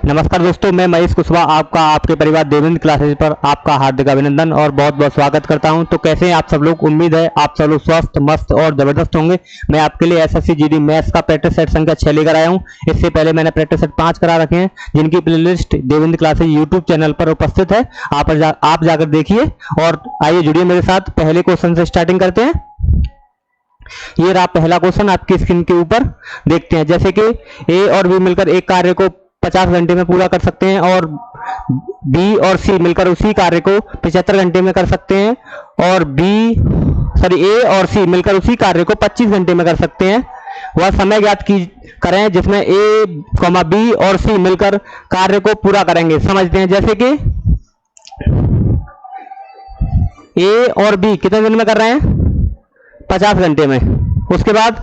नमस्कार दोस्तों, मैं महेश कुशवाहा आपका आपके परिवार देवेंद्र क्लासेज पर आपका हार्दिक अभिनंदन और बहुत बहुत स्वागत करता हूं। तो कैसे हैं आप सब लोग? उम्मीद है आप सब लोग स्वस्थ, मस्त और जबरदस्त होंगे। मैं आपके लिए एसएससी जीडी मैथ्स का प्रैक्टिस सेट संख्या 6 लेकर आया हूं। इससे पहले मैंने प्रैक्टिस सेट 5 करा रखे हैं, जिनकी playlist Devendra classes YouTube channel पर उपस्थित है। आप जाकर देखिए और आइए जुड़िए मेरे साथ। पहले क्वेश्चन से स्टार्टिंग करते हैं। ये रहा पहला क्वेश्चन, आपकी स्क्रीन के ऊपर देखते हैं। जैसे कि ए और बी मिलकर एक कार्य को 50 घंटे में पूरा कर सकते हैं और बी और सी मिलकर उसी कार्य को 75 घंटे में कर सकते हैं और ए और सी मिलकर उसी कार्य को 25 घंटे में कर सकते हैं। वह समय ज्ञात करें जिसमें ए, बी और सी मिलकर कार्य को पूरा करेंगे। समझते हैं। जैसे कि ए और बी कितने दिन में कर रहे हैं? 50 घंटे में। उसके बाद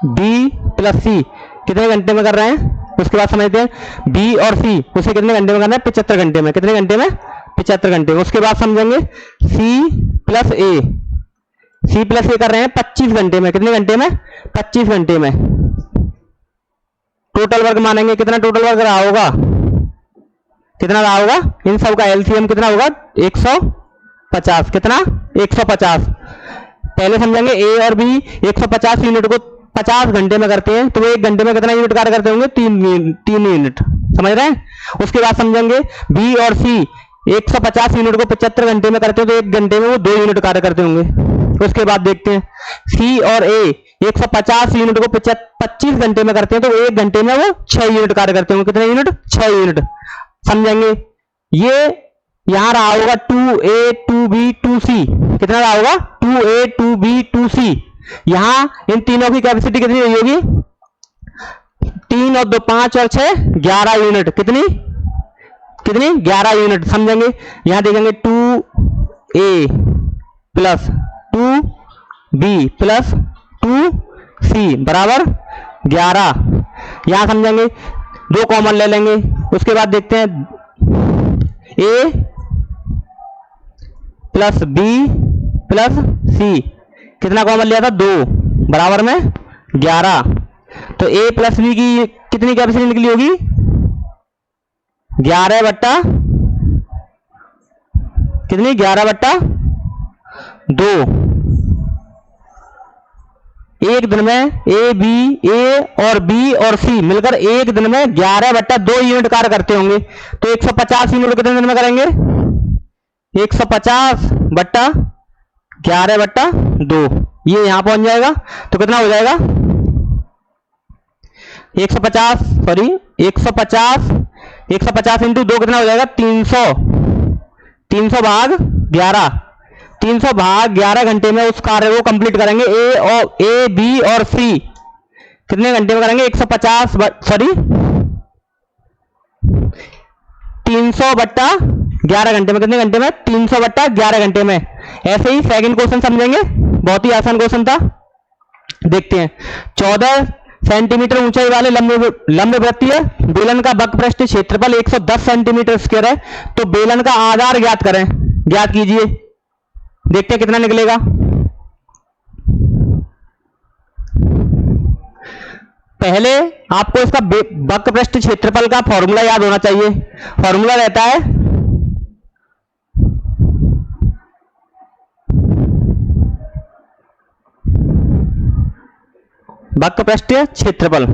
बी प्लस सी कितने घंटे में कर रहे हैं? उसके बाद समझते हैं बी और सी उसे कितने घंटे में करना है? 75 घंटे में। कितने घंटे में? 75 घंटे में। उसके बाद समझेंगे सी प्लस ए कर रहे हैं 25 घंटे में। कितने घंटे में? 25 घंटे में। टोटल वर्क मानेंगे, कितना टोटल वर्क रहा होगा? कितना रहा होगा? इन सब का एलसीएम कितना होगा? 150। कितना? 150। पहले समझेंगे ए और बी 150 यूनिट को 50 घंटे में करते हैं, तो वो 1 घंटे में कितना यूनिट कार्य करते होंगे? 3 यूनिट। समझ रहे हैं? उसके बाद समझेंगे बी और सी 150 यूनिट को 75 घंटे में करते हैं, तो 1 घंटे में वो 2 यूनिट कार्य करते होंगे। उसके बाद देखते हैं सी और ए 150 यूनिट को 25 घंटे में करते हैं, तो 1 घंटे में वो 6 यूनिट कार्य करते होंगे। कितने यूनिट? 6 यूनिट। समझेंगे ये यहां रहा होगा 2A 2B 2C। कितना रहा होगा? 2A 2B 2C। यहां इन तीनों की कैपेसिटी कितनी रही होगी? 3 और 2 5 और 6 11 यूनिट। कितनी 11 यूनिट। समझेंगे। यहां देखेंगे 2A plus 2B plus 2C बराबर 11। यहां समझेंगे 2 कॉमन ले लेंगे। उसके बाद देखते हैं A plus B plus C कितना कॉमन लिया था? 2 बराबर में 11। तो A प्लस B की कितनी कैपेसिटी निकली होगी? 11 बट्टा कितनी? 11 बट्टा 2। एक दिन में ए और बी और सी मिलकर एक दिन में 11 बट्टा 2 यूनिट कार्य करते होंगे, तो 150 यूनिट कितने दिन में करेंगे? 150 बट्टा 11 बट्टा 2। ये यहां पहुंच जाएगा तो कितना हो जाएगा? 150 इंटू 2 कितना हो जाएगा? 300। 300 भाग 11। 300 भाग 11 घंटे में उस कार्य को कंप्लीट करेंगे। ए बी और सी कितने घंटे में करेंगे? 300 बट्टा 11 घंटे में। कितने घंटे में? 300 बट्टा 11 घंटे में। ऐसे ही सेकंड क्वेश्चन समझेंगे, बहुत ही आसान क्वेश्चन था। देखते हैं। 14 सेंटीमीटर ऊंचाई वाले लंब वृत्त है। बेलन का वक्रपृष्ठ क्षेत्रफल 110 सेंटीमीटर स्क्वायर है, तो बेलन का आधार ज्ञात करें। ज्ञात कीजिए। देखते हैं कितना निकलेगा। पहले आपको इसका वक्रपृष्ठ क्षेत्रफल का फॉर्मूला याद होना चाहिए। फॉर्मूला रहता है वक्रपृष्ठ क्षेत्रफल।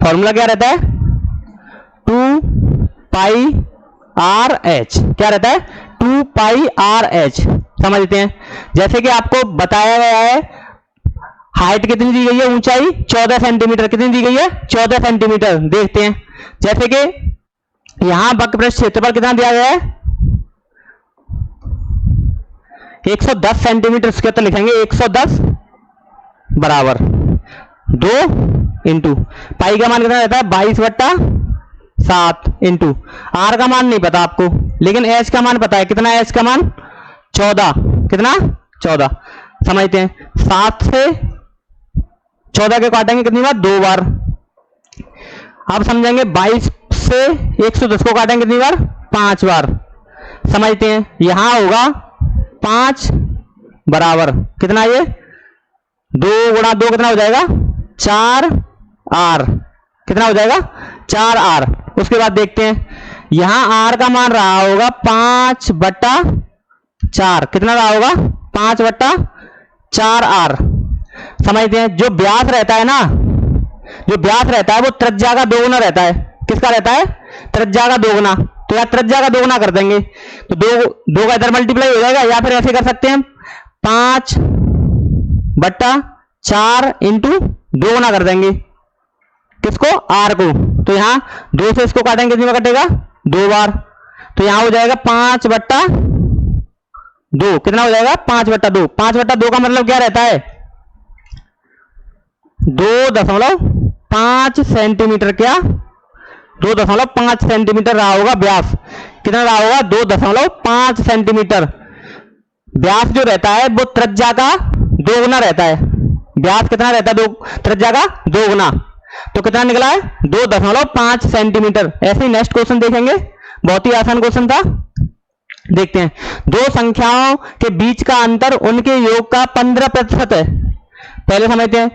फॉर्मूला क्या रहता है? 2 पाई आर एच। क्या रहता है? 2 पाई आर एच। समझते हैं। जैसे कि आपको बताया गया है हाइट कितनी दी गई है? ऊंचाई 14 सेंटीमीटर। कितनी दी गई है? 14 सेंटीमीटर। देखते हैं। जैसे कि यहां वक्रपृष्ठ क्षेत्रफल कितना दिया गया है? 110 सेंटीमीटर स्क्वायर। तो लिखेंगे 110 बराबर 2 इंटू पाई का मान कितना रहता है? 22 बट्टा 7 इंटू आर का मान नहीं पता आपको, लेकिन एच का मान पता है। कितना एच का मान? 14। कितना? 14। समझते हैं। 7 से 14 के काटेंगे कितनी बार? 2 बार। अब समझेंगे 22 से 110 को काटेंगे कितनी बार? 5 बार। समझते हैं। यहां होगा 5 बराबर कितना? ये 2 गुणा 2 कितना हो जाएगा? 4 आर। कितना हो जाएगा 4r। उसके बाद देखते हैं यहां r का मान रहा होगा 5/4। कितना रहा होगा 5/4r। समझते हैं जो व्यास रहता है ना, जो व्यास रहता है वो त्रिज्या का दोगुना रहता है। किसका रहता है? त्रिज्या का दोगुना। तो यार त्रिज्या का दोगुना कर देंगे तो दो का इधर मल्टीप्लाई हो जाएगा, या फिर ऐसे कर सकते हैं 5/4 इंटू दोगुना कर देंगे किसको? r को। तो यहां 2 से इसको काटेंगे, कितनी बार कटेगा? 2 बार। तो यहां हो जाएगा 5/2। कितना हो जाएगा? 5/2। 5/2 का मतलब क्या रहता है? 2.5 सेंटीमीटर। क्या 2.5 सेंटीमीटर रहा होगा व्यास। कितना रहा होगा? 2.5 सेंटीमीटर। व्यास जो रहता है वो त्रिज्या का दोगुना रहता है। व्यास कितना रहता है? त्रिज्या का दोगुना। तो कितना निकला है? 2.5 सेंटीमीटर। ऐसे ही नेक्स्ट क्वेश्चन देखेंगे, बहुत ही आसान क्वेश्चन था। देखते हैं, दो संख्याओं के बीच का अंतर उनके योग का 15% है। पहले समझते हैं,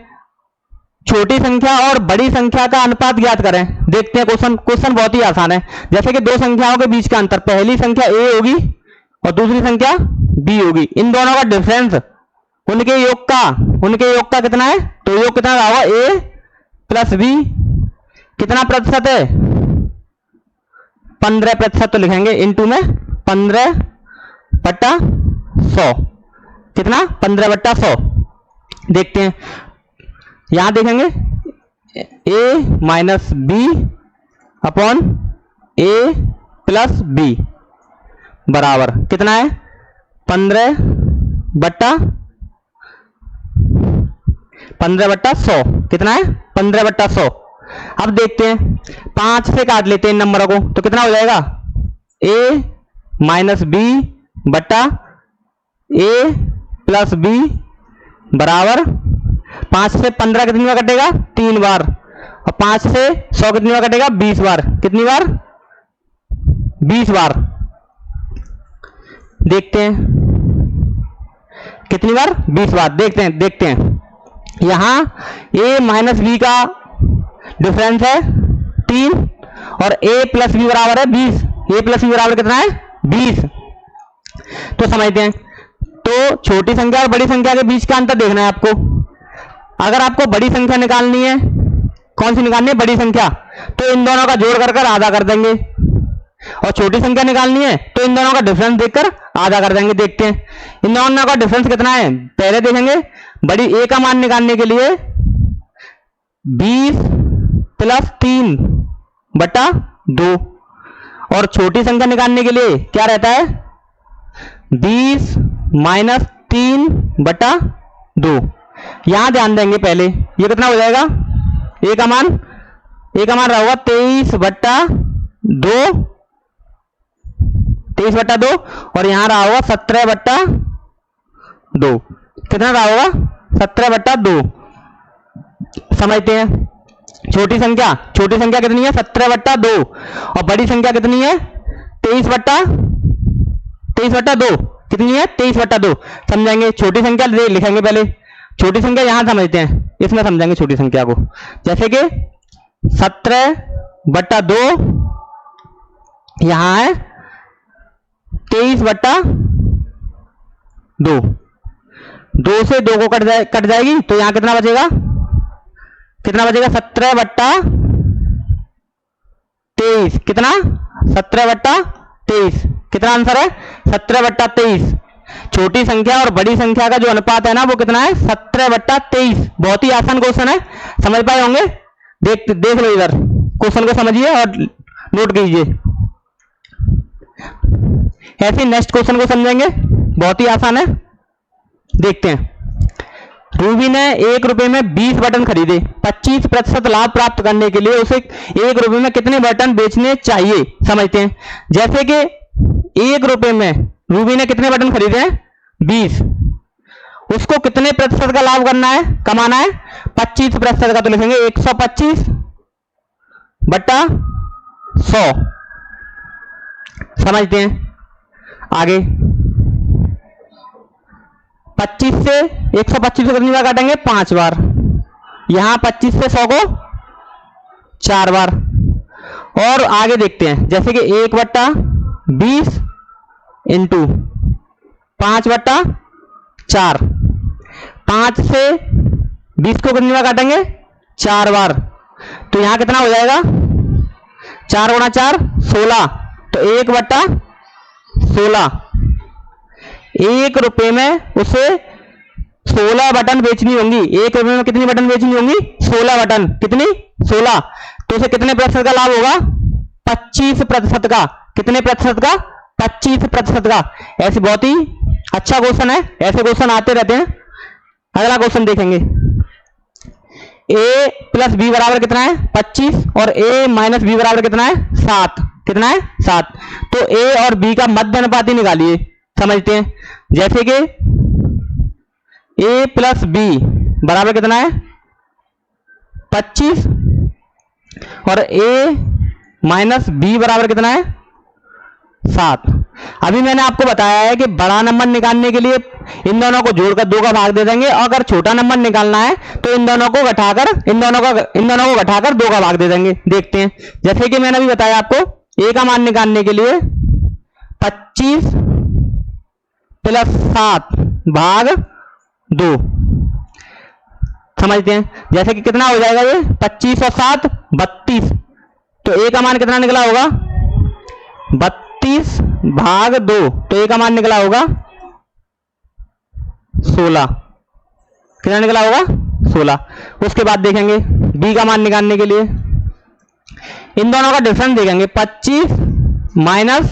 छोटी संख्या और बड़ी संख्या का अनुपात ज्ञात करें। देखते हैं क्वेश्चन बहुत ही आसान है। जैसे कि दो संख्याओं के बीच का अंतर, पहली संख्या a होगी और दूसरी संख्या b होगी। इन दोनों का डिफरेंस उनके योग का कितना है? तो योग कितना रहा होगा? a plus b। कितना प्रतिशत है? 15%। तो लिखेंगे इनटू में 15/100। कितना? 15/100। देखते हैं, यहां देखेंगे a minus B upon a plus B बराबर कितना है? 15/100। कितना है? 15/100। अब देखते हैं, 5 से काट लेते हैं इन नंबरों को, तो कितना हो जाएगा? a माइनस बी बट्टा a प्लस बी बराबर 5 से 15 कितनी बार कटेगा? 3 बार। और 5 से 100 कितनी बार कटेगा? 20 बार। कितनी बार? 20 बार। देखते हैं कितनी बार? 20 बार। देखते हैं यहां a माइनस बी का डिफरेंस है 3 और a प्लस बी बराबर है 20। a प्लस बी बराबर कितना है? 20। तो समझते हैं, तो छोटी संख्या और बड़ी संख्या के बीच का अंतर देखना है आपको। अगर आपको बड़ी संख्या निकालनी है, कौन सी निकालनी है? बड़ी संख्या। तो इन दोनों का जोड़ कर आधा कर देंगे। और छोटी संख्या निकालनी है तो इन दोनों का डिफरेंस देखकर आधा कर देंगे। देखते हैं इन दोनों का डिफरेंस कितना है। पहले देखेंगे बड़ी a का मान निकालने के लिए 20 प्लस 3/2 और छोटी संख्या निकालने के लिए क्या रहता है? 20 माइनस 3/2। यहां ध्यान देंगे पहले, ये कितना हो जाएगा? a का मान रहा होगा 23/2 और यहां रहा होगा 17/2। कितना रहा होगा? 17/2। समझते हैं, छोटी संख्या कितनी है? 17/2 और बड़ी संख्या कितनी है? 23/2। कितनी है? 23/2। समझेंगे छोटी संख्या लिखेंगे पहले। छोटी संख्या यहां समझते हैं, इसमें समझेंगे छोटी संख्या को। जैसे कि 17/2 यहां है 23/2। 2 से 2 को कट जाएगी तो यहां कितना बचेगा? 17/23। कितना? 17/23। कितना आंसर है? 17/23। छोटी संख्या और बड़ी संख्या का जो अनुपात है ना वो कितना है? 17/23। बहुत ही आसान क्वेश्चन है, समझ पाए होंगे। देख लो इधर, क्वेश्चन को समझिए और नोट कीजिए। ऐसे नेक्स्ट क्वेश्चन को समझेंगे, बहुत ही आसान है। देखते हैं, रूबी ने 1 रुपए में 20 बटन खरीदे। 25% लाभ प्राप्त करने के लिए उसे 1 रुपए में कितने बटन बेचने चाहिए? समझते हैं। जैसे कि 1 रुपए में रूबी ने कितने बटन खरीदे हैं? 20। उसको कितने प्रतिशत का लाभ कमाना है? 25% का। तो लिखेंगे 125/100। समझते हैं आगे। 25 से 125 को कितनी बार काटेंगे? 5 बार। यहां 25 से 100 को 4 बार। और आगे देखते हैं, जैसे कि 1/20 इंटू 5/4। 5 से 20 को कितनी बार काटेंगे? 4 बार। तो यहां कितना हो जाएगा? 4 गुणा 4 16। तो 1/16। 1 रुपए में उसे 16 बटन बेचनी होंगी। 1 रुपए में कितनी बटन बेचनी होंगी? 16 बटन। कितनी? 16। तो उसे कितने प्रतिशत का लाभ होगा? 25% का। कितने प्रतिशत का? 25% का। ऐसे बहुत ही अच्छा क्वेश्चन है, ऐसे क्वेश्चन आते रहते हैं। अगला क्वेश्चन देखेंगे। a प्लस बी बराबर कितना है? 25 और a माइनस बी बराबर कितना है? 7। कितना है? 7। तो a और b का मध्य अनुपाती निकालिए। समझते हैं, जैसे कि a प्लस बी बराबर कितना है? 25 और a माइनस बी बराबर कितना है? 7। अभी मैंने आपको बताया है कि बड़ा नंबर निकालने के लिए इन दोनों को जोड़कर 2 का भाग दे देंगे, और अगर छोटा नंबर निकालना है तो इन दोनों को घटाकर 2 का भाग दे देंगे। देखते हैं, जैसे कि मैंने अभी बताया आपको, a का मान निकालने के लिए 25 प्लस 7 भाग 2। समझते हैं, जैसे कि कितना हो जाएगा ये? 25 और 7 32। तो a का मान कितना निकला होगा? 32 भाग 2। तो a का मान निकला होगा 16। कितना निकला होगा? 16। उसके बाद देखेंगे b का मान निकालने के लिए इन दोनों का डिफरेंस देखेंगे। 25 माइनस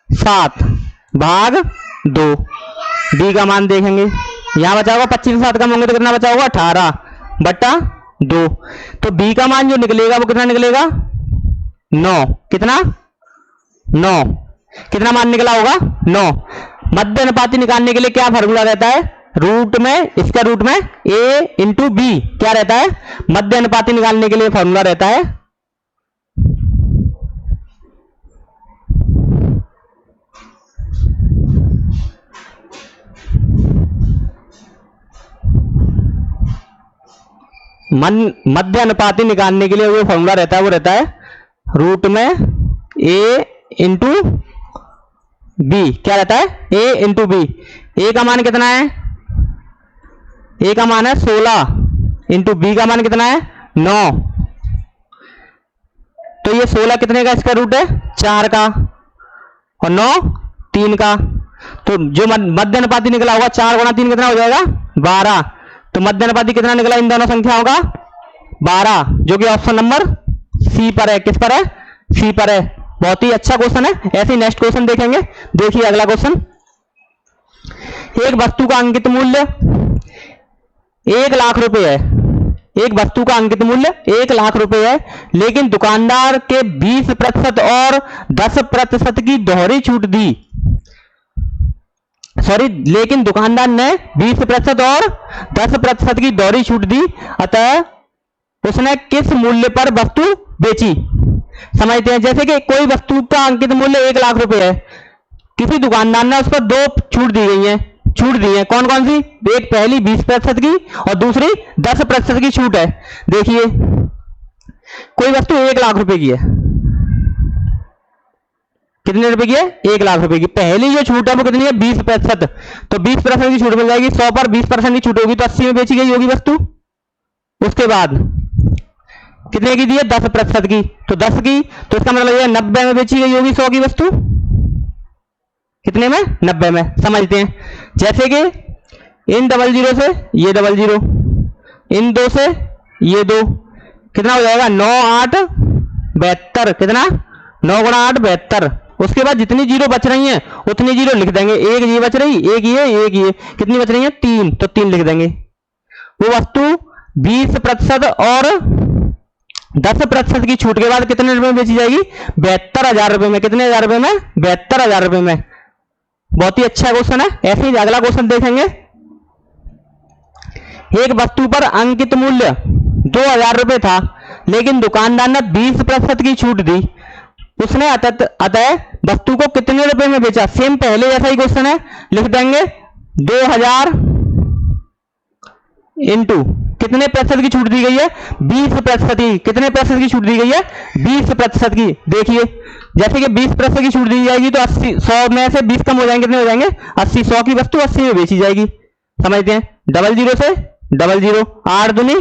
7 भाग 2। b का मान देखेंगे, यहां बचा होगा 25 से 7 कम होंगे तो कितना बचा होगा? 18/2। तो b का मान जो निकलेगा वो कितना निकलेगा? 9। कितना? 9। कितना मान निकला होगा? 9। मध्य अनुपाती निकालने के लिए क्या फार्मूला रहता है? रूट में, इसका रूट में a इंटू बी क्या रहता है? मध्य अनुपाती निकालने के लिए फार्मूला रहता है मध्य अनुपाती निकालने के लिए वो फार्मूला रहता है, वो रहता है रूट में a इंटू बी। क्या रहता है? a into B. a का मान कितना है? a का मान है 16 इंटू बी का मान कितना है? 9। तो ये 16 कितने का इसका रूट है? 4 का, और 9 3 का। तो जो मध्य अनुपाती निकला होगा 4 गुणा 3 कितना हो जाएगा? 12। तो मध्य अनुपाती कितना निकला इन दोनों संख्याओं का? 12, जो कि ऑप्शन नंबर सी पर है। किस पर है? सी पर है। बहुत ही अच्छा क्वेश्चन है। ऐसे ही नेक्स्ट क्वेश्चन देखेंगे। देखिए अगला क्वेश्चन, एक वस्तु का अंकित मूल्य 1 लाख रुपए है। एक वस्तु का अंकित मूल्य 1 लाख रुपए है, लेकिन दुकानदार के 20% और 10% की दोहरी छूट दी। लेकिन दुकानदार ने 20% और 10% की दोहरी छूट दी, अतः उसने किस मूल्य पर वस्तु बेची? समझते हैं, जैसे कि कोई वस्तु का अंकित मूल्य 1 लाख रुपए है, किसी दुकानदार ने उस पर 2 छूट दी गई है। छूट दी है कौन कौन सी? एक पहली 20% की और दूसरी 10% की छूट है। देखिए कोई वस्तु 1 लाख रुपए की है, कितने रुपए की है? 1 लाख रुपए की। पहली जो छूट है वो कितनी है? 20%। तो 20% की छूट मिल जाएगी। 100 पर 20% की छूट होगी तो 80 में बेची गई होगी वस्तु। उसके बाद कितने की दी है? 10% की। तो 10 की, तो इसका मतलब ये 90 में बेची गई होगी 100 की वस्तु। कितने में? 90 में। समझते हैं, जैसे कि इन 00 से ये 00, इन 2 से ये 2, कितना हो जाएगा? 9 8 72। कितना? 9 गुणा 8 72। उसके बाद जितनी जीरो बच रही हैं उतनी जीरो लिख देंगे। एक ये बच रही, एक ये, कितनी बच रही है? 3, तो 3 लिख देंगे। वो वस्तु 20% और 10% की छूट के बाद कितने रुपए में बेची जाएगी? 72,000 रुपए में। कितने हजार रुपए में? 72,000 रुपए में। बहुत ही अच्छा क्वेश्चन है। ऐसे ही अगला क्वेश्चन देखेंगे। एक वस्तु पर अंकित मूल्य 2,000 रुपए था, लेकिन दुकानदार ने 20% की छूट दी। उसने अतः वस्तु को कितने रुपए में बेचा? सेम पहले जैसा ही क्वेश्चन है, लिख देंगे 2,000 इंटू कितने प्रतिशत की छूट दी गई है? 20% की। कितने प्रतिशत की छूट दी गई है? 20% की। देखिए जैसे कि 20% की छूट दी जाएगी तो 80 100 में से 20 कम हो जाएंगे, कितने हो जाएंगे? 80। 100 की वस्तु 80 में बेची जाएगी। समझते हैं। 00 से 00, 8 दूनी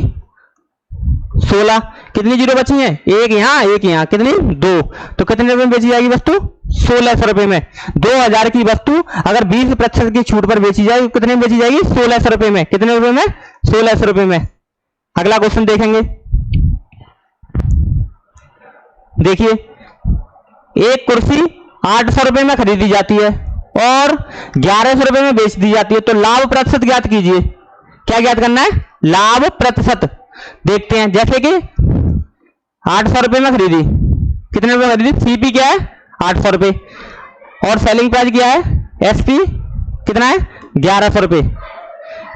16। कितनी जीरो बची हैं? एक यहाँ एक यहाँ, कितनी? 2। तो कितने रुपए में बेची जाएगी वस्तु? 1600 रुपए में। 2000 की वस्तु अगर 20% की छूट पर बेची जाएगी कितने में बेची जाएगी? 1600 रुपए में। कितने रुपए में? 1600 रुपए में। अगला क्वेश्चन देखेंगे। देखिए एक कुर्सी 800 रुपए में खरीदी जाती है और 1100 रुपए में बेच दी जाती है, तो लाभ प्रतिशत ज्ञात कीजिए। क्या ज्ञात करना है? लाभ प्रतिशत। देखते हैं। जैसे कि 800 रुपए में खरीदी, कितने रुपए में खरीदी? सीपी क्या है? 800 रुपए। और सेलिंग प्राइस क्या है? एसपी कितना है? 1100 रुपए।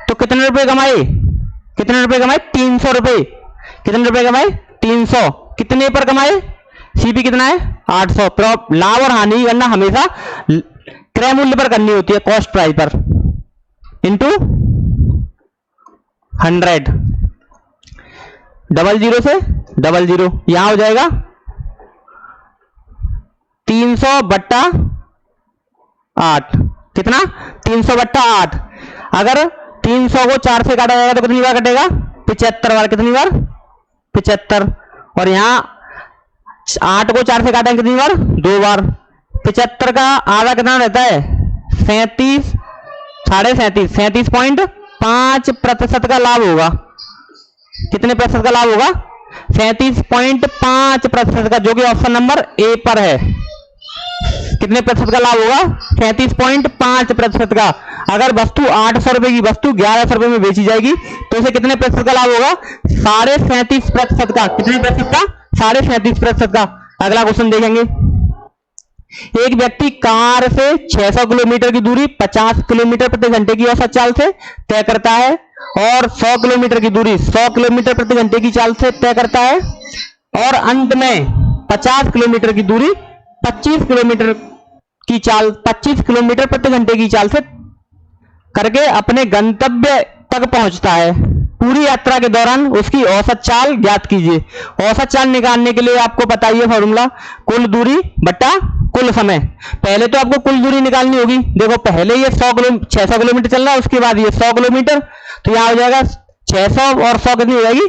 तो कितने रुपए कमाए? कितने रुपए कमाए? 300 रुपए। कितने रुपए कमाए? 300। कितने पर कमाए? सीपी कितना है? 800। लाभ और हानि करना हमेशा क्रय मूल्य पर करनी होती है, कॉस्ट प्राइस पर, इंटू 100। 00 से 00 यहां हो जाएगा 300/8। कितना? 300/8। अगर 300 को 4 से काटा जाएगा तो कितनी बार कटेगा? 75 बार। कितनी बार? 75। और यहां 8 को 4 से काटेंगे कितनी बार? 2 बार। 75 का आधा कितना रहता है? 37, 37.5। 37.5% का लाभ होगा। कितने प्रतिशत का लाभ होगा? 37.5% का, जो कि ऑप्शन नंबर ए पर है। कितने प्रतिशत का लाभ होगा? 37.5% का। अगर वस्तु 800 रुपए की वस्तु 1100 रुपए में बेची जाएगी तो उसे कितने प्रतिशत का लाभ होगा? 37.5% का। कितने प्रतिशत का? 37.5% का। अगला क्वेश्चन देखेंगे। एक व्यक्ति कार से 600 किलोमीटर की दूरी 50 किलोमीटर प्रति घंटे की औसत चाल से तय करता है और 100 किलोमीटर की दूरी 100 किलोमीटर प्रति घंटे की चाल से तय करता है और अंत में 50 किलोमीटर की दूरी 25 किलोमीटर की चाल 25 किलोमीटर प्रति घंटे की चाल से करके अपने गंतव्य तक पहुंचता है। पूरी यात्रा के दौरान उसकी औसत चाल ज्ञात कीजिए। औसत चाल निकालने के लिए आपको बताइए फॉर्मूला, कुल दूरी बटा कुल समय। पहले तो आपको कुल दूरी निकालनी होगी। देखो पहले ये 600 किलोमीटर चल रहा है, उसके बाद ये 100 किलोमीटर, तो यहां हो जाएगा 600 और 100 कितनी हो जाएगी?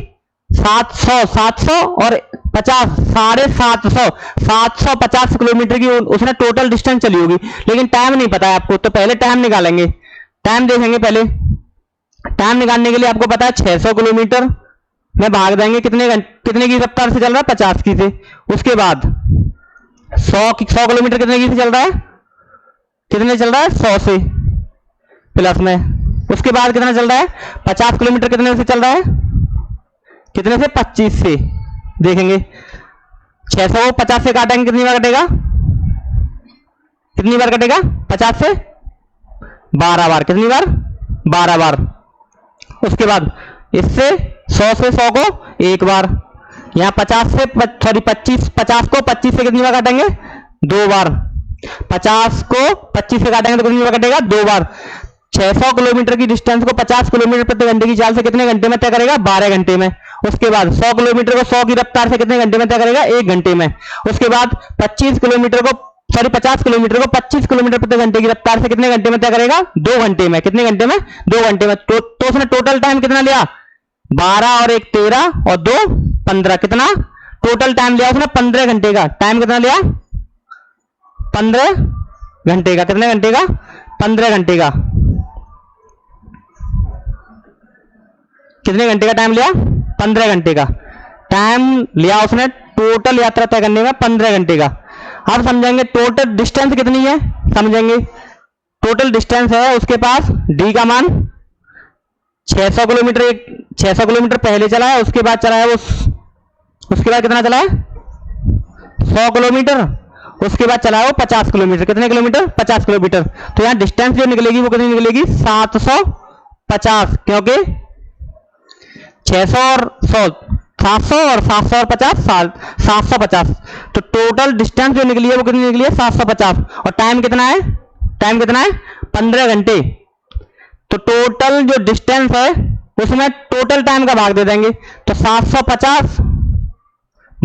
700। 700 और 50 750। 750 किलोमीटर की उसने टोटल डिस्टेंस चली होगी, लेकिन टाइम नहीं पता है आपको, तो पहले टाइम निकालेंगे। टाइम देखेंगे। पहले टाइम निकालने के लिए आपको पता है 600 किलोमीटर में भाग देंगे कितने की रफ्तार से चल रहा है? 50 की से। उसके बाद 100 किलोमीटर कितने की से चल रहा है? कितने चल रहा है? 100 से प्लस में। उसके बाद कितना चल रहा है? 50 किलोमीटर कितने से चल रहा है? कितने से? 25 से। देखेंगे 600 को 50 से काटेंगे कितनी बार कटेगा? कितनी बार कटेगा? 50 से 12 बार। कितनी बार? 12 बार। उसके बाद इससे 100 से 100 को एक बार। यहां 50 से 50 को 25 से कितनी बार काटेंगे? 2 बार। 50 को 25 से काटेंगे तो कितनी बार कटेगा? 2 बार। 600 किलोमीटर की डिस्टेंस को 50 किलोमीटर प्रति घंटे की चाल से कितने घंटे में तय करेगा? 12 घंटे में। उसके बाद 100 किलोमीटर को 100 की रफ्तार से कितने घंटे में तय करेगा? 1 घंटे में। उसके बाद 50 किलोमीटर को 25 किलोमीटर प्रति घंटे की रफ्तार से कितने घंटे में तय करेगा? 2 घंटे में। कितने घंटे में? 2 घंटे में। तो उसने टोटल टाइम कितना लिया? 12 और 1 13 और 2 15। कितना टोटल टाइम लिया उसने? 15 घंटे का। टाइम कितना लिया? 15 घंटे का। कितने घंटे का? 15 घंटे का। कितने घंटे का टाइम लिया? 15 घंटे का टाइम लिया उसने टोटल यात्रा तय करने में 15 घंटे का। अब समझेंगे टोटल डिस्टेंस कितनी है। समझेंगे टोटल डिस्टेंस है उसके पास डी का मान 600 किलोमीटर। 600 किलोमीटर पहले चला है, उसके बाद चला है वो, उसके बाद कितना चला है? 100 किलोमीटर। उसके बाद चला है वो 50 किलोमीटर। कितने किलोमीटर? 50 किलोमीटर। तो यहां डिस्टेंस जो निकलेगी वो कितनी निकलेगी? 750, क्योंकि 600 और 100 700 और 700 और 50 750। तो टोटल डिस्टेंस जो निकली है वो कितनी निकली है? 750। और टाइम कितना है? टाइम कितना है? 15 घंटे। तो टोटल जो डिस्टेंस है उसमें टोटल टाइम का भाग दे देंगे। तो 750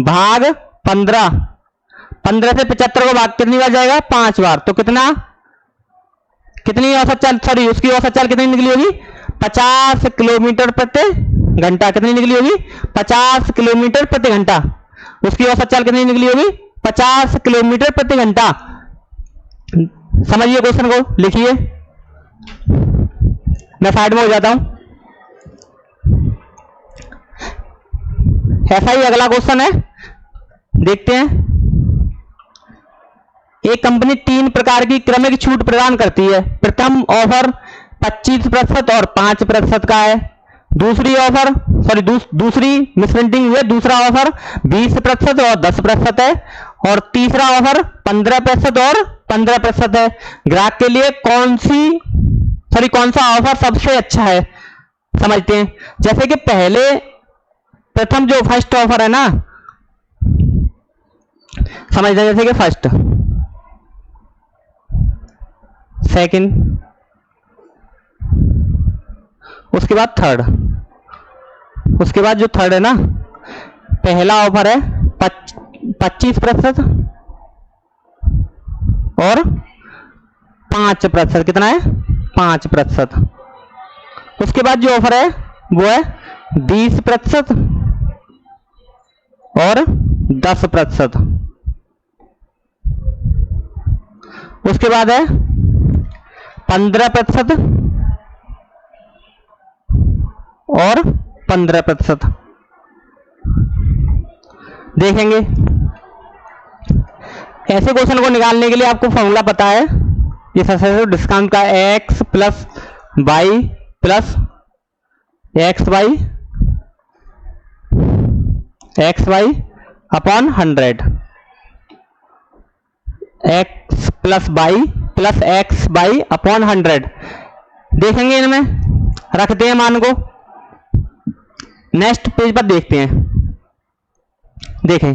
भाग 15, 15 से 75 को भाग कितनी बार जाएगा? 5 बार। तो कितना, कितनी औसत चाल, सॉरी उसकी औसत चाल कितनी निकली होगी? 50 किलोमीटर प्रति घंटा। कितनी निकली होगी? 50 किलोमीटर प्रति घंटा। उसकी औसत चाल कितनी निकली होगी? 50 किलोमीटर प्रति घंटा। समझिए क्वेश्चन को, लिखिए। मैं साइड में हो जाता हूं। ऐसा ही अगला क्वेश्चन है, देखते हैं। एक कंपनी 3 प्रकार की क्रमिक छूट प्रदान करती है। प्रथम ऑफर 25% और 5% का है। दूसरी ऑफर, सॉरी दूसरी मिसप्रिंटिंग हुई है, दूसरा ऑफर 20% और 10% है। और तीसरा ऑफर 15% और 15% है। ग्राहक के लिए कौन सा ऑफर सबसे अच्छा है, समझते हैं। जैसे कि पहले, प्रथम जो फर्स्ट ऑफर है ना, समझते हैं। जैसे कि फर्स्ट, सेकंड, उसके बाद थर्ड, उसके बाद जो थर्ड है ना, पहला ऑफर है 25% और 5%। कितना है? 5%। उसके बाद जो ऑफर है वो है 20% और 10%। उसके बाद है 15% और 15%। देखेंगे, ऐसे क्वेश्चन को निकालने के लिए आपको फॉर्मूला पता है। ये सबसे डिस्काउंट का x plus Y plus X Y upon 100, x plus X Y upon 100। देखेंगे, इनमें रखते हैं मान को। नेक्स्ट पेज पर देखते हैं। देखें,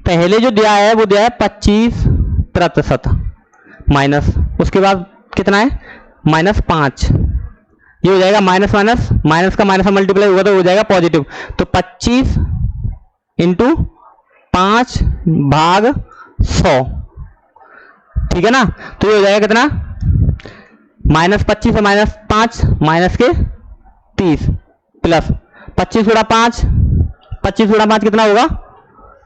पहले जो दिया है वो दिया है 25% माइनस, उसके बाद कितना है? -5। ये हो जाएगा माइनस माइनस, माइनस का माइनस मल्टीप्लाई होगा तो हो जाएगा पॉजिटिव। तो 25 इंटू 5 भाग 100, ठीक है ना। तो ये हो जाएगा कितना? -25 से -5 माइनस के 30 प्लस 25 गुणा 5, 25 गुणा 5 कितना होगा?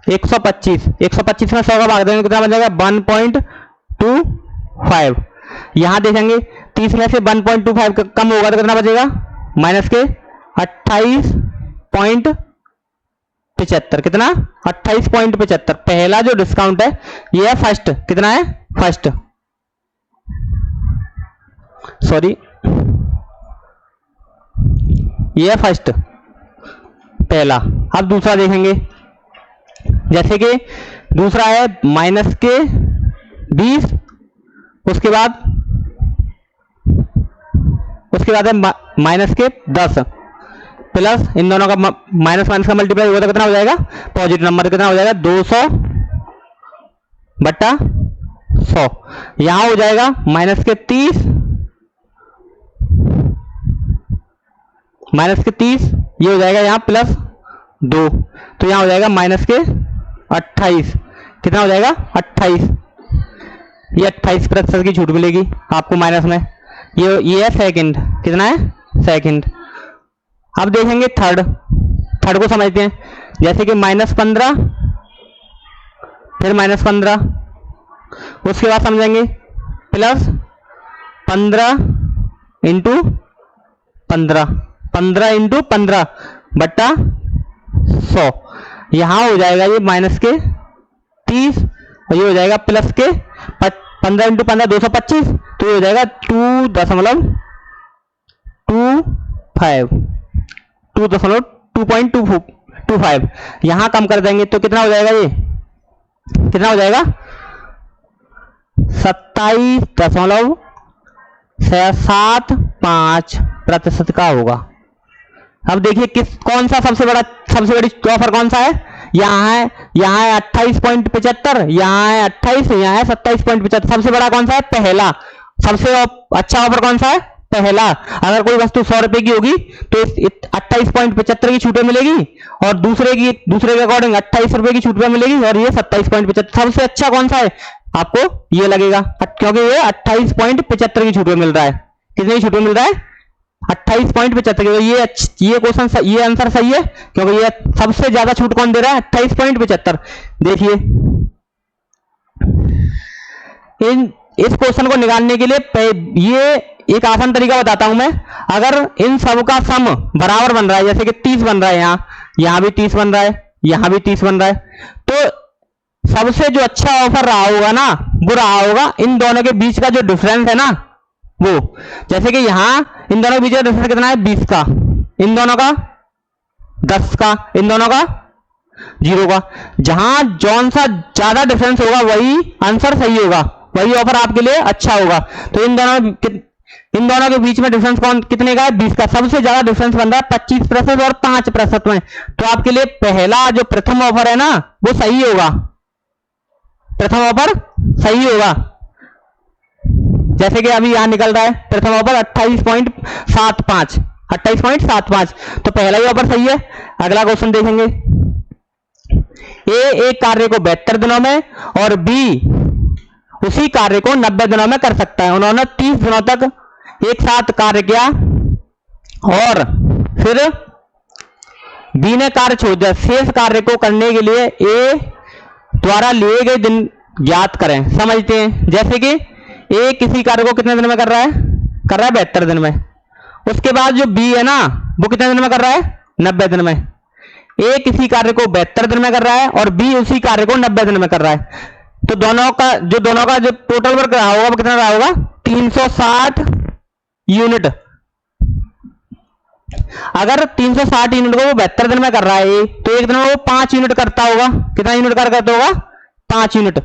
125। 125 में 100 का भाग देंगे कितना बन जाएगा? 1.25। यहां देखेंगे 30 में से 1.25 कम होगा तो कितना बचेगा? माइनस के 28.75। कितना? 28.75। पहला जो डिस्काउंट है ये है फर्स्ट। कितना है? फर्स्ट, सॉरी ये है फर्स्ट, पहला। अब दूसरा देखेंगे। जैसे कि दूसरा है माइनस के 20, उसके बाद है माइनस के 10 प्लस इन दोनों का माइनस माइनस का मल्टीप्लाई होगा तो कितना हो जाएगा? Positive number. कितना हो जाएगा? 200/100। यहां हो जाएगा माइनस के 30, ये हो जाएगा यहाँ प्लस 2, तो यहाँ हो जाएगा माइनस के 28। कितना हो जाएगा? 28। ये 28% की छूट मिलेगी आपको माइनस में। ये है सेकंड। कितना है? सेकंड। अब देखेंगे थर्ड को समझते हैं। जैसे कि -15, फिर -15, उसके बाद समझेंगे प्लस 15 इंटू 15, 15 इंटू 15 बट्टा 100। यहां हो जाएगा ये माइनस के 30 और ये हो जाएगा प्लस के 15 इंटू 15 225, तो ये हो जाएगा 2.25। यहां कम कर देंगे तो कितना हो जाएगा? ये कितना हो जाएगा? 27.75% का होगा। अब देखिए कौन सा सबसे बड़ी ऑफर कौन सा है? यहाँ है 28.75, यहाँ है 28, यहाँ है 27.75। सबसे बड़ा कौन सा है? पहला। सबसे अच्छा ऑफर कौन सा है? पहला, अगर कोई वस्तु 100 रुपए की होगी तो 28.75 की छूट में मिलेगी, और दूसरे के अकॉर्डिंग 28 रुपए की छूट में मिलेगी, और ये 27.75। सबसे अच्छा कौन सा है आपको ये लगेगा, क्योंकि ये 28.75 की छूट में मिल रहा है। कितने की छूट में मिल रहा है? 28.75। तो ये क्वेश्चन, ये आंसर सही है, क्योंकि ये सबसे ज्यादा छूट कौन दे रहा है? 28.75। देखिए इस क्वेश्चन को निकालने के लिए ये एक आसान तरीका बताता हूं मैं। अगर इन सब का सम बराबर बन रहा है, जैसे कि 30 बन रहा है, यहां भी 30 बन रहा है, यहां भी 30 बन रहा है, तो सबसे जो अच्छा ऑफर रहा होगा ना, वो रहा होगा इन दोनों के बीच का जो डिफरेंस है ना, वो, जैसे कि यहां इन दोनों के बीच का डिफरेंस कितना है? 20 का, इन दोनों का 10 का, इन दोनों का 0 का। जहां जौन सा ज्यादा डिफरेंस होगा वही आंसर सही होगा, वही ऑफर आपके लिए अच्छा होगा। तो इन दोनों के बीच में डिफरेंस कितने का है? 20 का। सबसे ज्यादा डिफरेंस बन रहा है 25% और 5% में। तो आपके लिए पहला जो प्रथम ऑफर है ना, वो सही होगा, प्रथम ऑफर सही होगा। जैसे कि अभी यहां निकल रहा है प्रथम ऑफर 28.75, तो पहला ही ऑफर सही है। अगला क्वेश्चन देखेंगे। ए एक कार्य को 72 दिनों में और बी उसी कार्य को 90 दिनों में कर सकता है। उन्होंने 30 दिनों तक एक साथ कार्य किया और फिर बी ने कार्य छोड़ दिया। शेष कार्य को करने के लिए ए द्वारा लिए गए दिन ज्ञात करें। समझते हैं। जैसे कि ए किसी कार्य को कितने दिन में कर रहा है? 72 दिन में। उसके बाद जो बी है ना, वो कितने दिन में कर रहा है? 90 दिन में। ए किसी कार्य को 72 दिन में कर रहा है और बी उसी कार्य को 90 दिन में कर रहा है। तो दोनों का जो टोटल वर्क रहा होगा वो कितना रहा होगा? 360 यूनिट। अगर 360 यूनिट को वो 72 दिन में कर रहा है तो एक दिन में वो 5 यूनिट करता होगा। कितना यूनिट कार्य करता होगा? 5 यूनिट।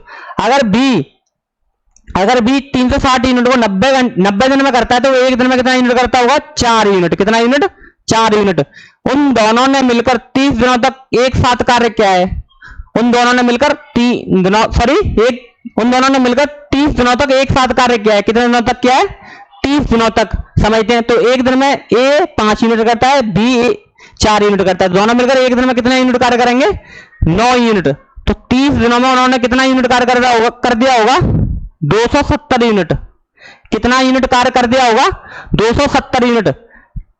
अगर बी 360 यूनिट को 90 दिन में करता है तो वो एक दिन में कितना यूनिट करता होगा? 4 यूनिट। कितना यूनिट? 4 यूनिट। उन दोनों ने मिलकर 30 दिनों तक एक साथ कार्य किया है। उन दोनों ने मिलकर 30 दिनों तक एक साथ कार्य किया है। कितने दिनों तक किया है? 30 दिनों तक। समझते हैं। तो एक दिन में ए 5 यूनिट करता है, बी 4 यूनिट करता है। दोनों मिलकर एक दिन में कितने यूनिट कार्य करेंगे? 9 यूनिट। तो 30 दिनों में उन्होंने कितना यूनिट कार्य कर दिया होगा? 270 यूनिट। कितना यूनिट कार्य कर दिया होगा? 270 यूनिट।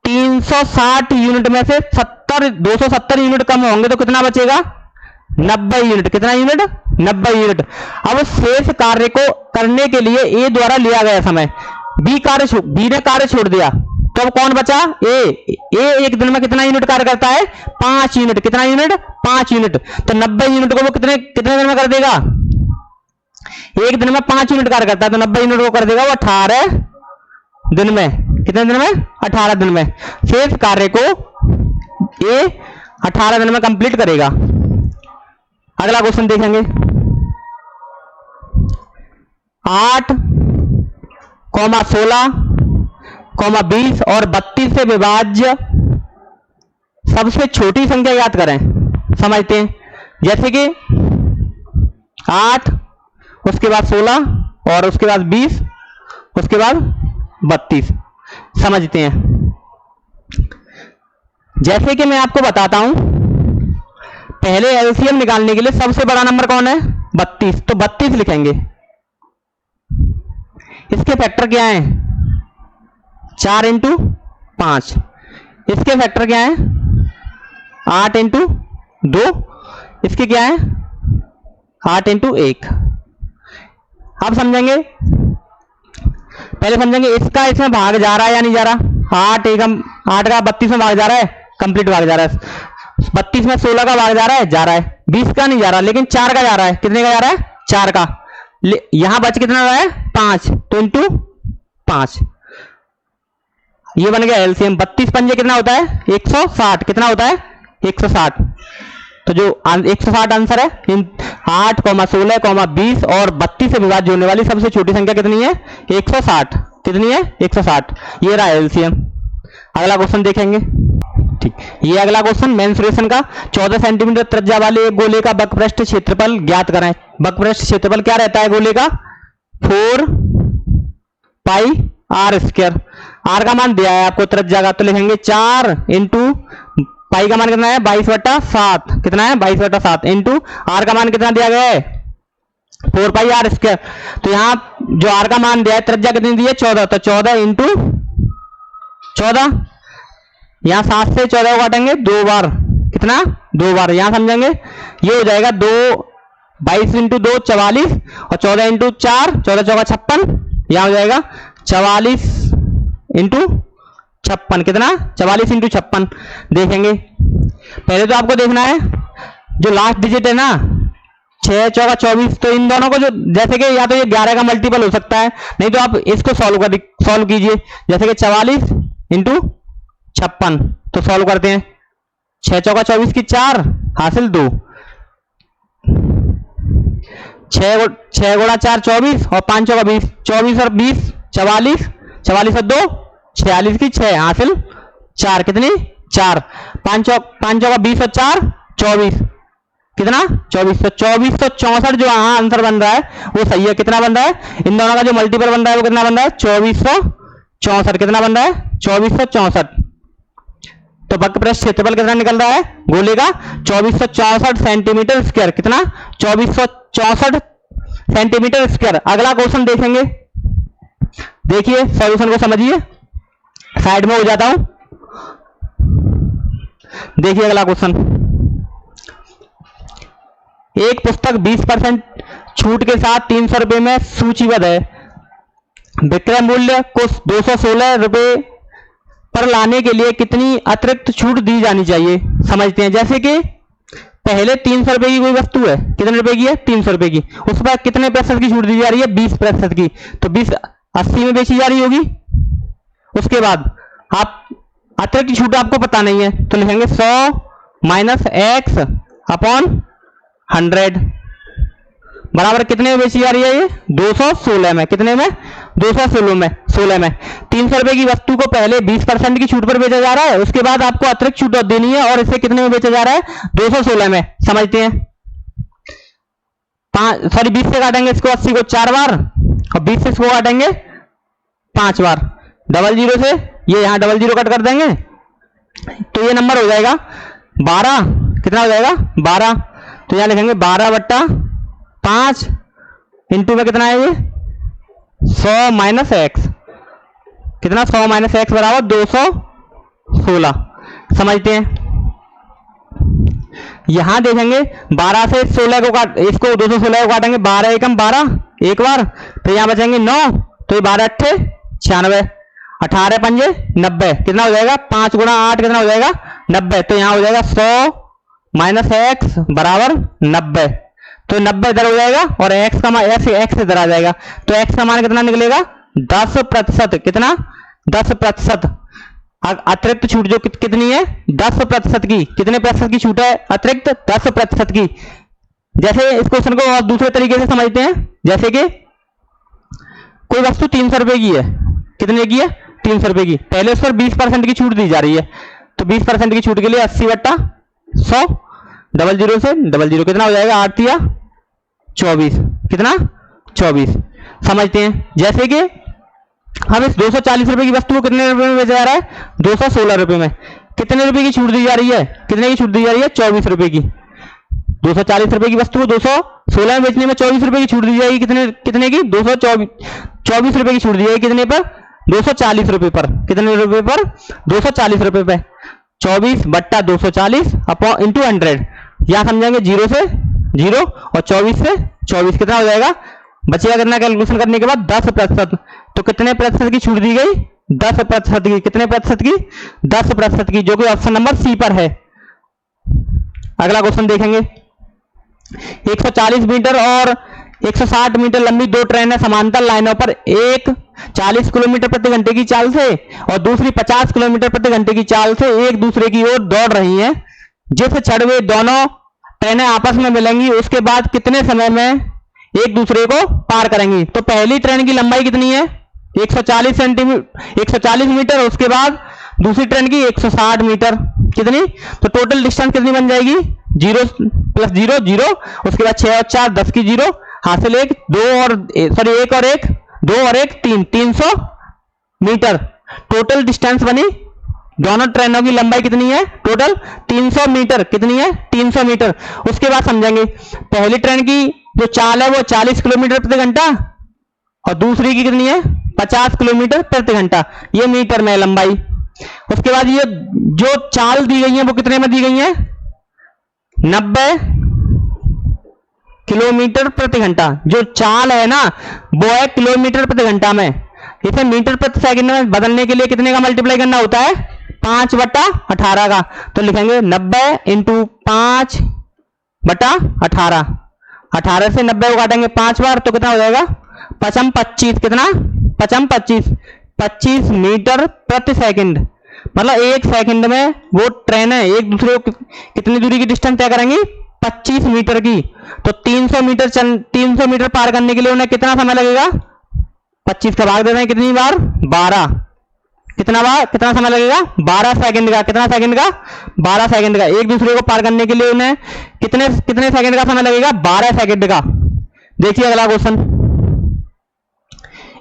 360 यूनिट में से 270 यूनिट कम होंगे तो कितना बचेगा? 90 यूनिट। कितना यूनिट? 90 यूनिट। अब शेष कार्य को करने के लिए ए द्वारा लिया गया समय, बी ने कार्य छोड़ दिया, तो अब कौन बचा? ए एक दिन में कितना यूनिट कार्य करता है? 5 यूनिट। कितना यूनिट? 5 यूनिट। तो 90 यूनिट को वो कितने दिन में कर देगा? एक दिन में 5 यूनिट कार्य करता है तो 90 यूनिट को कर देगा वो 18 दिन में। कितने दिन में? 18 दिन में। शेष कार्य को ए 18 दिन में कंप्लीट करेगा। अगला क्वेश्चन देखेंगे। 8, 16, 20 और 32 से विभाज्य सबसे छोटी संख्या ज्ञात करें। समझते हैं। जैसे कि 8, उसके बाद 16 और उसके बाद 20, उसके बाद 32। समझते हैं। जैसे कि मैं आपको बताता हूं, पहले एलसीएम निकालने के लिए सबसे बड़ा नंबर कौन है? 32। तो 32 लिखेंगे। इसके फैक्टर क्या है? 4 × 5। इसके फैक्टर क्या है? 8 × 2। इसके क्या है? 8 × 1। अब समझेंगे। पहले समझेंगे इसका इसमें भाग जा रहा है या नहीं जा रहा। 8 का 32 में भाग जा रहा है, कंप्लीट भाग जा रहा है। 32 में 16 का भाग जा रहा है, 20 का नहीं जा रहा, लेकिन 4 का जा रहा है। कितने का जा रहा है? 4 का। यहां बच कितना रहा है? 5। तो × 5 ये बन गया एलसीएम। 32 पंजे कितना होता है? 160। कितना होता है? 160। तो जो 160 आंसर है। इन 8, 16, 20 और 32 से विभाज्य होने वाली सबसे छोटी संख्या कितनी है? 160। कितनी है? 160। ये रहा एलसीएम। अगला क्वेश्चन देखेंगे। ठीक, ये अगला क्वेश्चन मेंसुरेशन का। 14 सेंटीमीटर त्रिज्या वाले एक गोले का वक्रपृष्ठ क्षेत्रफल ज्ञात करें। वक्रपृष्ठ क्षेत्रफल क्या रहता है गोले का? 4 πr²। आर का मान दिया है आपको त्रिज्या का, तो लिखेंगे 4 इंटू पाई का मान कितना है 22/7, कितना है 22/7 इंटू आर का मान कितना दिया गया है 4 पाई आर स्क्वायर। तो यहाँ जो आर का मान दिया है त्रिज्या कितनी दी है 14, तो 14 इंटू 14, यहाँ 7 से 14 को काटेंगे 2 बार, कितना 2 बार, यहाँ समझेंगे ये हो जाएगा 22 इंटू 2 44 और 14 इंटू 4 14 चौका 56, यहाँ हो जाएगा 44 इंटू 56, कितना 44 इंटू 56। देखेंगे पहले तो आपको देखना है जो लास्ट डिजिट है ना 6 चौका 24, तो इन दोनों को जो जैसे कि या तो ये 11 का मल्टीपल हो सकता है, नहीं तो आप इसको सॉल्व कीजिए, जैसे कि 44 इंटू 56, तो सॉल्व करते हैं 6 चौका 24 की 4 हासिल 2, 6 गुणा 4 24 और 5 चौका 20, 24 और 20 44, 44 और 2 46 की 6 हासिल 4, कितनी 4, 5 चौका 20 और 4 24, कितना 24, तो 2464 जो यहाँ आंसर बन रहा है वो सही है। कितना बन रहा है, इन दोनों का जो मल्टीपल बन रहा है वो कितना बन रहा है 2464, कितना बन रहा है 2464। तो वक्र पृष्ठ क्षेत्रफल कितना निकल रहा है गोले का 2464 सेंटीमीटर स्क्वायर, कितना 2464 सेंटीमीटर स्क्वायर। अगला क्वेश्चन देखेंगे, देखिए सॉल्यूशन को समझिए, साइड में हो जाता हूं। देखिए अगला क्वेश्चन, एक पुस्तक 20% छूट के साथ 300 रुपए में सूचीबद्ध है, विक्रय मूल्य को 216 रुपए पर लाने के लिए कितनी अतिरिक्त छूट दी जानी चाहिए। समझते हैं, जैसे कि पहले 300 रुपए की कोई वस्तु है, कितने रुपए की है 300 रुपए की, उस पर कितने प्रतिशत की छूट दी जा रही है 20% की, तो 20 80 में बेची जा रही होगी। उसके बाद आप अतिरिक्त छूट आपको पता नहीं है, तो लिखेंगे 100 माइनस एक्स अपॉन 100 बराबर कितने में बेची जा रही है ये 216 में, कितने में 216 में 300 रुपए की वस्तु को पहले 20% की छूट पर बेचा जा रहा है, उसके बाद आपको अतिरिक्त छूट देनी है और इसे कितने में बेचा जा रहा है 216 में। समझते हैं, 20 से काटेंगे इसको 80 को 4 बार और 20 से इसको काटेंगे 5 बार, 00 से ये यहाँ 00 कट कर देंगे, तो ये नंबर हो जाएगा 12, कितना हो जाएगा 12, तो यहां लिखेंगे 12/5 इंटू में कितना है ये 100 माइनस एक्स, कितना 100 माइनस एक्स बराबर 216। समझते हैं, यहां देखेंगे 12 से 16 को काट, इसको 216 को काटेंगे 12 एकम 12 एक बार, तो यहां बचेंगे 9, तो ये 12 अट्ठे 96, 18 पंजे 90, कितना हो जाएगा 5 गुणा 8 कितना हो जाएगा 90, तो यहां हो जाएगा 100 माइनस एक्स बराबर 90, तो 90 इधर हो जाएगा और एक्स का मान एक्स इधर आ जाएगा, तो एक्स का मान कितना निकलेगा 10%, कितना 10%। अतिरिक्त छूट जो कितनी है 10% की, कितने प्रतिशत की छूट है अतिरिक्त 10% की। जैसे इस क्वेश्चन को और दूसरे तरीके से समझते हैं, जैसे कि कोई वस्तु 300 रुपए की है, कितने की है 300 रुपए की, पहले उस पर 20% की छूट दी जा रही है, तो 20% की छूट के लिए 80/100, 00 से 00 कितना हो जाएगा 8 या 24, कितना 24। समझते हैं, जैसे कि हम इस 240 रुपए की वस्तु को कितने रुपए में बेचा जा रहा है 216 रुपए में, कितने रुपए की छूट दी जा रही है, कितने की छूट दी जा रही है 24 रुपए की। 240 रुपए की वस्तु को 216 में बेचने में 24 रुपए की छूट दी जाएगी, कितने की 224 रुपए की छूट दी जाएगी, कितने पर 240 रुपए पर, कितने रुपए पर 240 रुपए पे, 24/240 अपॉन इंटू 100, यहां समझेंगे 0 से 0 और 24 से 24 कितना हो जाएगा, बचेगा कितना कैलकुलेशन करने के बाद 10%, तो कितने प्रतिशत की छूट दी गई 10% की, कितने प्रतिशत की 10% की, जो कि ऑप्शन नंबर सी पर है। अगला क्वेश्चन देखेंगे, 140 मीटर और 160 मीटर लंबी दो ट्रेनें समांतर लाइनों पर एक 40 किलोमीटर प्रति घंटे की चाल से और दूसरी 50 किलोमीटर प्रति घंटे की चाल से एक दूसरे की ओर दौड़ रही हैं। जिस क्षण वे दोनों ट्रेनें आपस में मिलेंगी उसके बाद कितने समय में एक दूसरे को पार करेंगी। तो पहली ट्रेन की लंबाई कितनी है 140 मीटर, उसके बाद दूसरी ट्रेन की 160 मीटर, कितनी, तो टोटल डिस्टेंस कितनी बन जाएगी 0 + 0 0, उसके बाद 6 और 4 10 की 0 हासिल 1 और 1 300 मीटर। टोटल डिस्टेंस बनी, दोनों ट्रेनों की लंबाई कितनी है, टोटल 300 मीटर। कितनी है, 300 मीटर। उसके बाद समझेंगे, पहली ट्रेन की जो चाल है वो 40 किलोमीटर प्रति घंटा और दूसरी की कितनी है, 50 किलोमीटर प्रति घंटा। ये मीटर में लंबाई। उसके बाद ये जो चाल दी गई है वो कितने में दी गई है, 90 किलोमीटर प्रति घंटा। जो चाल है ना वो है किलोमीटर प्रति घंटा में। इसे मीटर प्रति सेकंड में बदलने के लिए कितने का मल्टीप्लाई करना होता है, 5/18 का। तो लिखेंगे 90 इंटू 5/18। 18 से 90 को काटेंगे 5 बार तो कितना हो जाएगा, 25। कितना, 25 मीटर प्रति सेकंड। मतलब एक सेकंड में वो ट्रेन है एक दूसरे को कितनी दूरी की डिस्टेंस तय करेंगी, 25 मीटर की। तो 300 मीटर पार करने के लिए उन्हें कितना समय लगेगा, 25 का भाग दे रहे हैं कितनी बार, 12। कितना समय लगेगा, 12 सेकंड का। कितना सेकंड का, 12 सेकंड का। एक दूसरे को पार करने के लिए उन्हें कितने सेकंड का समय लगेगा, 12 सेकंड का। देखिए अगला क्वेश्चन,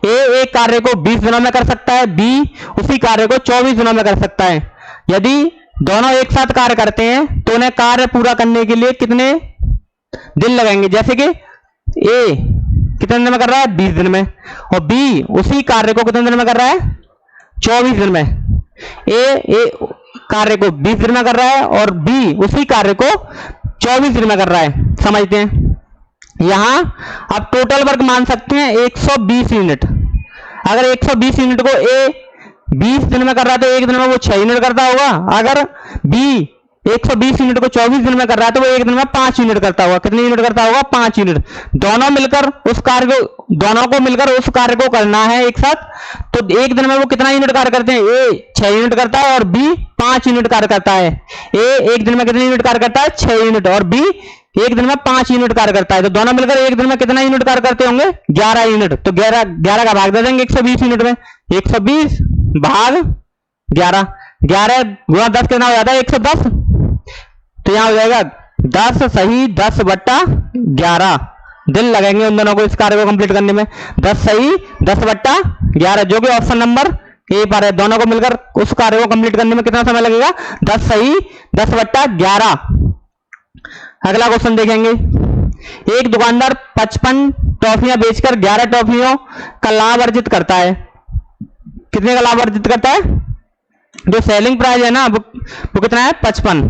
ए एक कार्य को 20 दिनों में कर सकता है, बी उसी कार्य को 24 दिनों में कर सकता है। यदि दोनों एक साथ कार्य करते हैं तो उन्हें कार्य पूरा करने के लिए कितने दिन लगेंगे। जैसे कि ए कितने दिन में कर रहा है, 20 दिन में, और बी उसी कार्य को कितने दिन में कर रहा है, 24 दिन में। ए कार्य को 20 दिन में कर रहा है और बी उसी कार्य को 24 दिन में कर रहा है। समझते हैं, यहां आप टोटल वर्क मान सकते हैं 120 यूनिट। अगर 120 यूनिट को ए 20 दिन में कर रहा है तो एक दिन में वो 6 यूनिट करता होगा। अगर बी 120 यूनिट को 24 दिन में कर रहा है तो वो एक दिन में 5 यूनिट करता होगा। कितने यूनिट करता होगा, 5 यूनिट। दोनों को मिलकर उस कार्य को करना है एक साथ, तो एक दिन में वो कितना यूनिट कार्य करते हैं, ए 6 यूनिट करता है और बी 5 यूनिट कार्य करता है। ए एक दिन में कितने यूनिट कार्य करता है, 6 यूनिट, और बी एक दिन में 5 यूनिट कार्य करता है। तो दोनों मिलकर एक दिन में कितना यूनिट कार्य करते होंगे, 11 यूनिट। तो 11 का भाग दे देंगे 120 यूनिट में। 120 भाग 11 गुणा 10 कितना हो जाता है, 110। तो यहां हो जाएगा 10 सही 10/11 दिन लगेंगे उन दोनों को इस कार्य को कंप्लीट करने में। 10 सही 10/11 जो कि ऑप्शन नंबर ए पर है। दोनों को मिलकर उस कार्य को कंप्लीट करने में कितना समय लगेगा, 10 सही 10/11। अगला क्वेश्चन देखेंगे, एक दुकानदार 55 टॉफियां बेचकर 11 टॉफियों का लाभ अर्जित करता है। कितने का लाभ अर्जित करता है, जो सेलिंग प्राइस है ना वो कितना है, 55।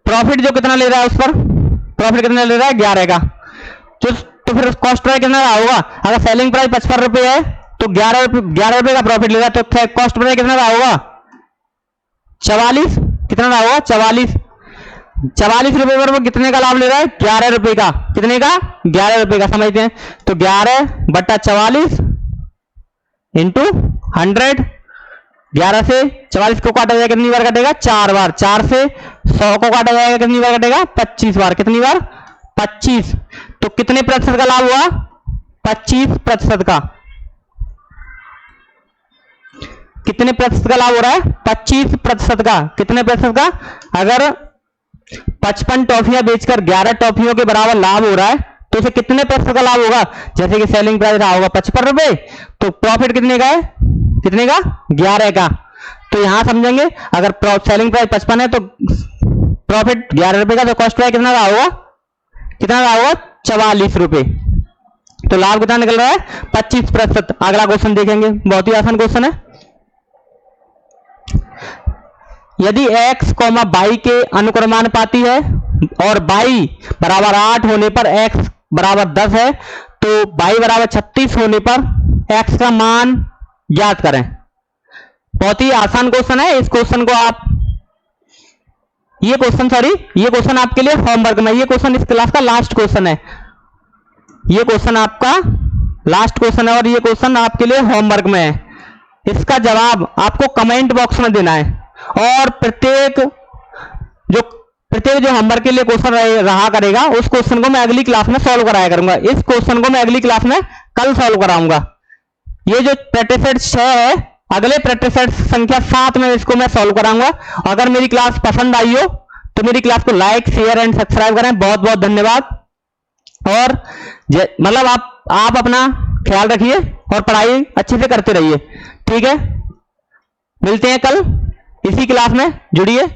प्रॉफिट जो कितना ले रहा है, उस पर प्रॉफिट कितना ले रहा है, 11 का। तो फिर कॉस्ट प्राइस कितना होगा, अगर सेलिंग प्राइस 55 रुपए है तो 11 रुपए का प्रॉफिट ले रहा है, तो कॉस्ट प्राइस कितना रहा होगा, 44। कितना रहा होगा, 44 रुपए पर वो कितने का लाभ ले रहा है, 11 रुपए का। कितने का, 11 रुपए का। समझते हैं, तो 11/44 इंटू 100। 11 से 44 को काटा जाएगा कितनी बार कटेगा, 4 बार। 4 से 100 को काटा जाएगा कितनी बार कटेगा, 25 बार। कितनी बार, 25। तो कितने प्रतिशत का लाभ हुआ, 25% का। कितने प्रतिशत का लाभ हो रहा है, 25% का। कितने प्रतिशत का, अगर 55 टॉफियां बेचकर 11 टॉफियों के बराबर लाभ हो रहा है तो उसे कितने प्रतिशत का लाभ होगा। जैसे कि सेलिंग प्राइस रहा होगा 55 रुपए, तो प्रॉफिट कितने का है, कितने का, 11 का। तो यहां समझेंगे, अगर सेलिंग प्राइस 55 है तो प्रॉफिट 11 रुपए का, तो कॉस्ट प्राइस कितना रहा होगा, 44 रुपए। तो लाभ कितना निकल रहा है, 25%। अगला क्वेश्चन देखेंगे, बहुत ही आसान क्वेश्चन है। यदि x, y के अनुक्रमानुपाती है और y बराबर 8 होने पर x बराबर 10 है, तो y बराबर 36 होने पर x का मान ज्ञात करें। बहुत ही आसान क्वेश्चन है। इस क्वेश्चन को आप ये क्वेश्चन आपके लिए होमवर्क में, ये क्वेश्चन इस क्लास का लास्ट क्वेश्चन है। ये क्वेश्चन आपका लास्ट क्वेश्चन है और ये क्वेश्चन आपके लिए होमवर्क में है। इसका जवाब आपको कमेंट बॉक्स में देना है और प्रत्येक जो होमवर्क के लिए क्वेश्चन रहा करेगा उस क्वेश्चन को मैं अगली क्लास में सॉल्व कराया करूंगा। इस क्वेश्चन को मैं अगली क्लास में कल सॉल्व कराऊंगा। ये जो प्रैक्टिस सेट 6 है, अगले प्रैक्टिस सेट संख्या 7 में इसको मैं सॉल्व कराऊंगा। अगर मेरी क्लास पसंद आई हो तो मेरी क्लास को लाइक, शेयर एंड सब्सक्राइब करें। बहुत बहुत धन्यवाद। और मतलब आप अपना ख्याल रखिए और पढ़ाई अच्छे से करते रहिए। ठीक है, मिलते हैं कल इसी क्लास में, जुड़िए।